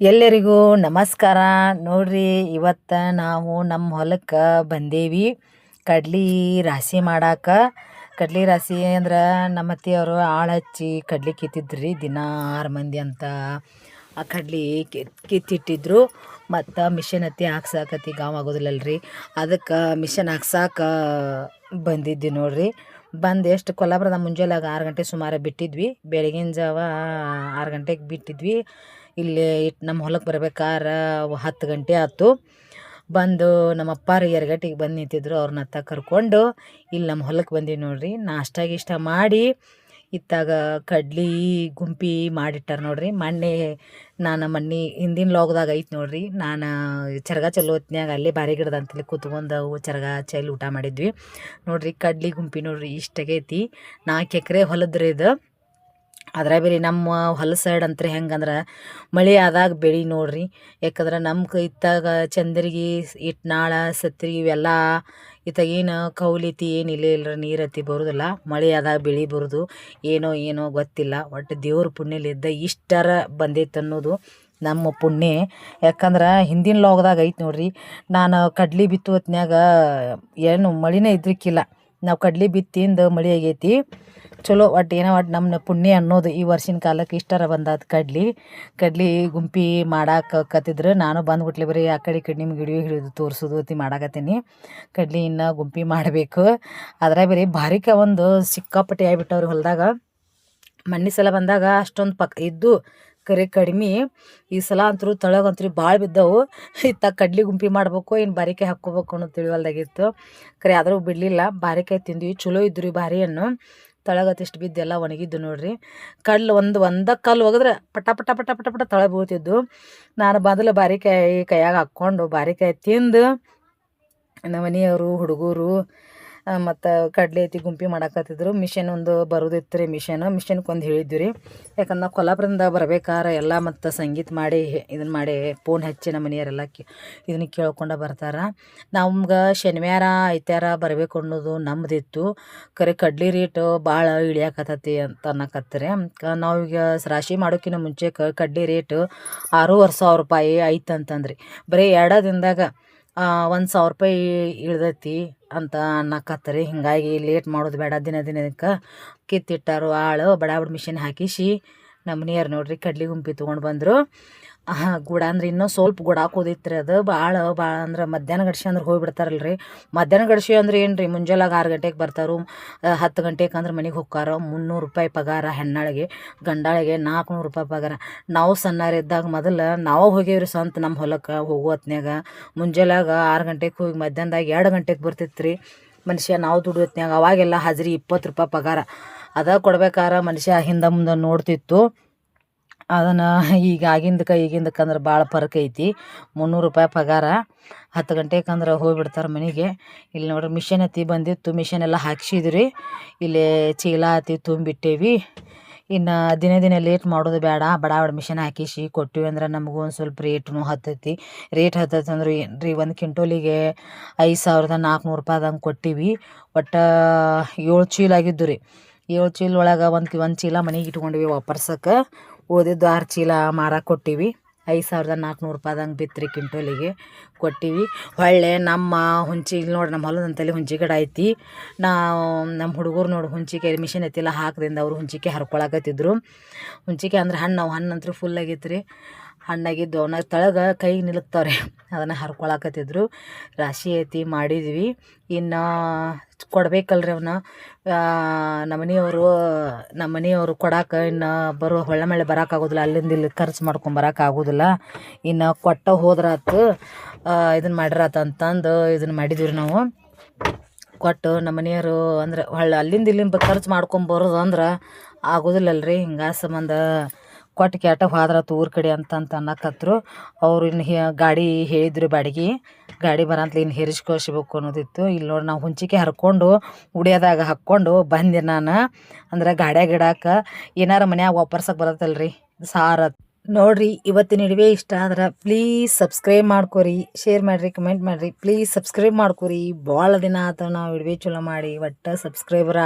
ಎಲ್ಲರಿಗೂ ನಮಸ್ಕಾರ. ನೋಡ್ರಿ, ಇವತ್ತು ನಾವು ನಮ್ಮ ಹೊಲಕ್ಕೆ ಬಂದೇವಿ ಕಡ್ಲಿ ರಾಶಿ ಮಾಡಾಕ. ಕಡ್ಲಿ ರಾಶಿ ಅಂದ್ರೆ ನಮ್ಮ ಅತ್ತೆಯವರು ಆಳು ಹಚ್ಚಿ ಕಡ್ಲಿ ಕಿತ್ತಿದ್ರಿ ದಿನ 6 ಮಂದಿ ಅಂತ. ಆ ಕಡ್ಲಿ ಕಿತ್ತಿಟ್ಟಿದ್ರು. ಮತ್ತು ಮಿಷನ್ ಹತ್ತಿ ಹಾಕ್ಸಾಕತ್ತಿ ಗಾವ್ ಆಗೋದಿಲ್ಲಲ್ರಿ, ಅದಕ್ಕೆ ಮಿಷನ್ ಹಾಕ್ಸಾಕ ಬಂದಿದ್ವಿ ನೋಡ್ರಿ. ಬಂದು ಎಷ್ಟು ಕೊಲ್ಲಾಪುರದ ಮುಂಜಾನೆ 6 ಗಂಟೆ ಸುಮಾರು ಬಿಟ್ಟಿದ್ವಿ. ಬೆಳಗಿನ ಜಾವ 6 ಗಂಟೆಗೆ ಬಿಟ್ಟಿದ್ವಿ. ಇಲ್ಲಿ ನಮ್ಮ ಹೊಲಕ್ಕೆ ಬರ್ಬೇಕಾದ್ರೆ 10 ಗಂಟೆ ಆಯ್ತು. ಬಂದು ನಮ್ಮ ಅಪ್ಪಾರು ಎರಗಟ್ಟಿಗೆ ಬಂದು ನಿಂತಿದ್ರು. ಅವ್ರನ್ನ ಹತ್ತ ಕರ್ಕೊಂಡು ಇಲ್ಲಿ ನಮ್ಮ ಹೊಲಕ್ಕೆ ಬಂದೀವಿ ನೋಡ್ರಿ. ನಾಷ್ಟ ಗೀಷ್ಟ ಮಾಡಿ ಇತ್ತಾಗ ಕಡ್ಲಿ ಗುಂಪಿ ಮಾಡಿಟ್ಟಾರ ನೋಡ್ರಿ. ನಾನು ಹಿಂದಿನ ಲಾಗ್ದಾಗ ಐತೆ ನೋಡ್ರಿ. ನಾನು ಚರಗ ಚೆಲ್ಲೋ ಹೊತ್ನ್ಯಾಗ ಅಲ್ಲೇ ಬಾರಿ ಗಿಡದ ಅಂತೇಳಿ ಕೂತ್ಕೊಂಡು ಚರಗ ಚೆಲ್ಲಿ ಊಟ ಮಾಡಿದ್ವಿ ನೋಡ್ರಿ. ಕಡ್ಲಿ ಗುಂಪಿ ನೋಡ್ರಿ ಇಷ್ಟಾಗೈತಿ. 4 ಎಕರೆ ಹೊಲದ್ರಿ ಇದು. ಅದ್ರಾಗ ಬೇರೆ ನಮ್ಮ ಹೊಲ ಸೈಡ್ ಅಂತಾರೆ ಹೆಂಗಂದ್ರೆ ಮಳೆ ಆದಾಗ ಬೆಳೆ ನೋಡ್ರಿ. ಯಾಕಂದ್ರೆ ನಮ್ಮ ಇತ್ತಾಗ ಚಂದ್ರಗಿ ಇಟ್ನಾಳ ಸತ್ರಿ ಇವೆಲ್ಲ ಇತ್ತಾಗೇನು ಕೌಲಿತಿ ಏನಿಲ್ಲ ಇಲ್ಲರ ನೀರತಿ ಬರೋದಿಲ್ಲ. ಮಳೆ ಆದಾಗ ಬೆಳೆ ಬರೋದು ಏನೋ ಗೊತ್ತಿಲ್ಲ. ಒಟ್ಟು ದೇವ್ರ ಪುಣ್ಯಲಿದ್ದ ಇಷ್ಟರ ಬಂದೈತೆ ಅನ್ನೋದು ನಮ್ಮ ಪುಣ್ಯ. ಯಾಕಂದ್ರೆ ಹಿಂದಿನ ಲಾಗ್ದಾಗ ಐತೆ ನೋಡ್ರಿ. ನಾನು ಕಡ್ಲಿ ಬಿತ್ತು ಹೊತ್ನ್ಯಾಗ ಏನು ಮಳಿನೇ ಇದ್ರಿಕ್ಕಿಲ್ಲ. ನಾವು ಕಡ್ಲಿ ಬಿತ್ತಿಂದ ಮಳೆ ಆಗೈತಿ ಚಲೋ. ಒಟ್ಟು ನಮ್ಮ ಪುಣ್ಯ ಅನ್ನೋದು ಈ ವರ್ಷಿನ ಕಾಲಕ್ಕೆ ಇಷ್ಟರ ಬಂದದ. ಕಡ್ಲಿ ಗುಂಪಿ ಮಾಡಾಕತ್ತಿದ್ರು. ನಾನು ಬಂದ್ಬಿಟ್ಲಿ ಬರೀ ಆ ಕಡೆ ನಿಮ್ಗೆ ಹಿಡಿದು ತೋರಿಸೋದು ಮಾಡಾಕತ್ತೀನಿ. ಕಡ್ಲಿ ಇನ್ನು ಗುಂಪಿ ಮಾಡಬೇಕು. ಅದ್ರಾಗ ಬರೀ ಬಾರಿಕ ಒಂದು ಸಿಕ್ಕಾಪಟ್ಟೆ ಆಗಿಬಿಟ್ಟವ್ರಿ ಹೊಲದಾಗ. ಮಣ್ಣಿ ಸಲ ಬಂದಾಗ ಅಷ್ಟೊಂದು ಇದ್ದು ಕಡಿಮೆ. ಈ ಸಲ ಅಂತೂ ತಳಗಂತ್ರು ಭಾಳ ಬಿದ್ದವು. ಇತ್ತ ಕಡ್ಲಿ ಗುಂಪಿ ಮಾಡ್ಬೇಕು ಏನು ಬಾರಿಕಾಯಿ ಹಾಕ್ಕೋಬೇಕು ಅನ್ನೋದು ತಿಳಿವಲ್ದಾಗಿತ್ತು. ಆದರೂ ಬಿಡಲಿಲ್ಲ. ಬಾರಿಕಾಯಿ ತಿಂದ್ವಿ, ಚಲೋ ಇದ್ರಿ ಬಾರಿಯನ್ನು. ತಳಗತ್ತಿಷ್ಟು ಬಿದ್ದು ಎಲ್ಲ ಒಣಗಿದ್ದು ನೋಡ್ರಿ. ಕಲ್ಲು ಒಂದ ಕಲ್ಲು ಒಗದ್ರೆ ಪಟ ಪಟ ಪಟ ಪಟ ಪಟ ತಳ ಬೀಳ್ತಿದ್ದು. ನಾನು ಮೊದಲು ಬಾರಿಕಾಯಿ ಕೈಯಾಗ ಹಾಕ್ಕೊಂಡು ಬಾರಿಕಾಯಿ ತಿಂದು ನಮ್ಮ ಮನೆಯವರು ಹುಡುಗರು ಮತ್ತು ಕಡ್ಲೆ ಐತಿ ಗುಂಪಿ ಮಾಡಾಕತ್ತಿದ್ರು. ಮಿಷನ್ ಒಂದು ಬರೋದಿತ್ತು ರೀ. ಮಿಷನ್ಗೆ ಒಂದು ಹೇಳಿದ್ವಿ ರೀ. ಯಾಕಂದ್ರೆ ನಾವು ಕೊಲ್ಲಾಪುರದಿಂದ ಬರ್ಬೇಕಾರೆ ಎಲ್ಲ ಮತ್ತು ಸಂಗೀತ ಮಾಡಿ ಇದನ್ನು ಮಾಡಿ ಫೋನ್ ಹಚ್ಚಿ ನಮ್ಮ ಮನೆಯವರೆಲ್ಲ ಇದನ್ನು ಕೇಳ್ಕೊಂಡು ಬರ್ತಾರೆ. ನಮ್ಗೆ ಶನಿವಾರ ಐತಾರ ಬರಬೇಕು ಅನ್ನೋದು ನಮ್ಮದಿತ್ತು. ಕಡ್ಲಿ ರೇಟು ಭಾಳ ಇಳಿಯಾಕತ್ತತಿ ಅಂತ ಅನ್ನಕತ್ತಾರೆ. ನಾವೀಗ ರಾಶಿ ಮಾಡೋಕ್ಕಿಂತ ಮುಂಚೆ ಕಡ್ಲಿ ರೇಟು 6,500 ರೂಪಾಯಿ ಐತಂತಂದ್ರಿ. ಬರೀ 2 ದಿನದಾಗ 1,000 ರೂಪಾಯಿ ಇಳ್ದೈತಿ ಅಂತ ಅನ್ನಕತ್ತರಿ. ಹಿಂಗಾಗಿ ಲೇಟ್ ಮಾಡೋದು ಬೇಡ, ದಿನಕ್ಕೆ ಕಿತ್ತಿಟ್ಟಾರು ಆಳು. ಬಡ ಮಿಷಿನ್ ಹಾಕಿಸಿ ನಮ್ಮ ಮನೆಯವ್ರು ನೋಡ್ರಿ ಕಡ್ಲಿ ಗುಂಪಿ ತೊಗೊಂಡು ಬಂದರು. ಗುಡ ಅಂದ್ರೆ ಇನ್ನೂ ಸ್ವಲ್ಪ ಗುಡಾಕೋದಿತ್ತು ರೀ. ಅದು ಭಾಳ ಅಂದ್ರೆ ಮಧ್ಯಾಹ್ನ ಗಡ್ಸಿ ಅಂದ್ರೆ ಹೋಗಿಬಿಡ್ತಾರಲ್ರಿ. ಮಧ್ಯಾಹ್ನ ಗಡ್ಸಿ ಅಂದ್ರೆ ಏನು ರೀ, ಮುಂಜಾನೆ 6 ಗಂಟೆಗೆ ಬರ್ತಾರೋ, 10 ಗಂಟೆಗೆ ಅಂದ್ರೆ ಮನೆಗೆ ಹೋಗ್ತಾರೋ. 300 ರೂಪಾಯಿ ಪಗಾರ ಹೆಣ್ಣಾಳಿಗೆ, ಗಂಡಾಳಿಗೆ 400 ರೂಪಾಯಿ ಪಗಾರ. ನಾವು ಸಣ್ಣರಿದ್ದಾಗ ಮೊದಲು ನಾವು ಹೋಗೇವ್ರಿ ಸ್ವಂತ ನಮ್ಮ ಹೊಲಕ್ಕೆ. ಹೋಗೋ ಹೊತ್ನ್ಯಾಗ ಮುಂಜಾನೆ 6 ಗಂಟೆಗೆ ಹೋಗಿ ಮಧ್ಯಾಹ್ನದಾಗ 2 ಗಂಟೆಗೆ ಬರ್ತಿತ್ತು ರೀ ಮನುಷ್ಯ. ನಾವು ದುಡ್ಡು ಹೊತ್ನ್ಯಾಗ ಅವಾಗೆಲ್ಲ ಹಾಜರಿ 20 ರೂಪಾಯಿ ಪಗಾರ. ಅದ ಕೊಡ್ಬೇಕಾರೆ ಮನುಷ್ಯ ಹಿಂದೆ ಮುಂದೆ ನೋಡ್ತಿತ್ತು. ಅದನ್ನು ಈಗಿಂದಕ್ಕೆ ಅಂದ್ರೆ ಭಾಳ ಫರ್ಕ್ ಐತಿ. 300 ರೂಪಾಯಿ ಪಗಾರ. 10 ಗಂಟೆಗೆ ಅಂದ್ರೆ ಹೋಗಿಬಿಡ್ತಾರೆ ಮನೆಗೆ. ಇಲ್ಲಿ ನೋಡ್ರಿ ಮಿಷನ್ ಹತ್ತಿ ಬಂದಿತ್ತು. ಮಿಷನ್ ಎಲ್ಲ ಹಾಕ್ಸಿದ್ರಿ. ಇಲ್ಲಿ ಚೀಲ ಹತ್ತಿ ತುಂಬಿಟ್ಟೇವಿ. ಇನ್ನು ದಿನೇ ಲೇಟ್ ಮಾಡೋದು ಬೇಡ, ಬಡ ಮಿಷನ್ ಹಾಕಿಸಿ ಕೊಟ್ಟಿವಿ ಅಂದ್ರೆ ನಮಗೂ ಒಂದು ಸ್ವಲ್ಪ ರೇಟ್ನು ಹತ್ತೈತಿ. ರೇಟ್ ಹತ್ತೈತಿ ಅಂದ್ರೆ ಏನು ರೀ, 1 ಕ್ವಿಂಟೋಲಿಗೆ 5,400 ರೂಪಾಯಿದಂಗೆ ಕೊಟ್ಟಿವಿ. ಒಟ್ಟು 7 ಚೀಲ ಆಗಿದ್ದು ರೀ. 7 ಚೀಲ ಒಳಗೆ ಒಂದು ಚೀಲ ಮನೆಗೆ ಇಟ್ಕೊಂಡ್ವಿ ವಾಪರ್ಸಕ್ಕೆ. ಉಳಿದಿದ್ದು 6 ಚೀಲ ಮಾರಕ್ಕೆ ಕೊಟ್ಟಿವಿ. 5,400 ರೂಪಾಯಿದಂಗೆ ಬಿತ್ತರಿ ಕ್ವಿಂಟೋಲಿಗೆ ಕೊಟ್ಟಿವಿ. ಹೊಳ್ಳೆ ನಮ್ಮ ಹುಂಚಿಗೆ ನೋಡಿ, ನಮ್ಮ ಹೊಲದಂತಲ್ಲಿ ಹುಂಚಿ ಗಿಡ ಐತಿ. ನಮ್ಮ ಹುಡುಗರು ನೋಡಿ ಹುಂಚಿಕಾಯಿ ಮಿಷನ್ ಐತಿಲ್ಲ ಹಾಕದಿಂದ ಅವರು ಹುಂಚಿಕಾಯಿ ಹರ್ಕೊಳಕತ್ತಿದ್ರು. ಹುಂಚಿಕಾಯಿ ಅಂದ್ರೆ ಹಣ್ಣಂತೂ ಫುಲ್ ಆಗೈತೆ ರೀ. ಹಣ್ಣಾಗಿದ್ದು ಅವನ್ನ ತಳಗ ಕೈಗೆ ನಿಲ್ಲುತ್ತವ್ರೆ, ಅದನ್ನು ಹರ್ಕೊಳಕತ್ತಿದ್ರು. ರಾಶಿ ಐತಿ ಮಾಡಿದ್ವಿ. ಇನ್ನು ಕೊಡ್ಬೇಕಲ್ರಿ ಅವನ್ನ. ನಮ್ಮ ಮನೆಯವರು ಕೊಡಾಕ ಇನ್ನು ಹೊಳ್ಳೆ ಮಳೆ ಬರೋಕ್ಕಾಗೋದಿಲ್ಲ. ಅಲ್ಲಿಂದ ಇಲ್ಲಿ ಖರ್ಚು ಮಾಡ್ಕೊಂಬರೋಕ್ಕಾಗೋದಿಲ್ಲ. ಇನ್ನು ಕೊಟ್ಟ ಹೋದ್ರಾತು, ಇದನ್ನು ಮಾಡಿರಾತು ಅಂತಂದು ಇದನ್ನು ಮಾಡಿದ್ವಿ ರೀ ನಾವು. ಕೊಟ್ಟು ನಮ್ಮ ಮನೆಯವರು ಅಂದ್ರೆ ಅಲ್ಲಿಂದ ಇಲ್ಲಿಂದ ಖರ್ಚು ಮಾಡ್ಕೊಂಬರೋದು ಅಂದ್ರೆ ಆಗೋದಿಲ್ಲಲ್ರಿ. ಹಿಂಗೆ ಸಂಬಂಧ ಕೊಟ್ಟು ಕ್ಯಾಟ ಹೋದ್ರಾತು ಊರ ಕಡೆ ಅಂತ ಅನ್ನಕತ್ರು. ಅವ್ರು ಇನ್ನು ಗಾಡಿ ಹೇಳಿದ್ರು, ಗಾಡಿ ಬರಂತಲಿ ಇನ್ನು ಹೇರಿಸ್ಕೊಳ್ಸ್ಬೇಕು ಅನ್ನೋದಿತ್ತು. ಇಲ್ಲಿ ನೋಡಿ ನಾವು ಹುಂಚಿಕೆ ಹರ್ಕೊಂಡು ಉಡಿಯೋದಾಗ ಹಾಕ್ಕೊಂಡು ಬಂದೆ ನಾನು. ಅಂದ್ರೆ ಗಾಡ್ಯಾಗ ಇಡಾಕ ಏನಾರ ಮನ್ಯಾಗ ವಾಪರ್ಸಕ್ಕೆ ಬರತ್ತಲ್ರಿ ಸಾರ. ನೋಡ್ರಿ, ಇವತ್ತಿನ ವಿಡಿಯೋ ಇಷ್ಟ ಆದ್ರೆ ಪ್ಲೀಸ್ ಸಬ್ಸ್ಕ್ರೈಬ್ ಮಾಡ್ಕೊರಿ, ಶೇರ್ ಮಾಡಿರಿ, ಕಮೆಂಟ್ ಮಾಡಿರಿ. ಪ್ಲೀಸ್ ಸಬ್ಸ್ಕ್ರೈಬ್ ಮಾಡ್ಕೊರಿ. ಭಾಳ ದಿನ ಆತ ನಾವು ವಿಡಿಯೋ ಚಲೋ ಮಾಡಿ. ಒಟ್ಟು ಸಬ್ಸ್ಕ್ರೈಬರ್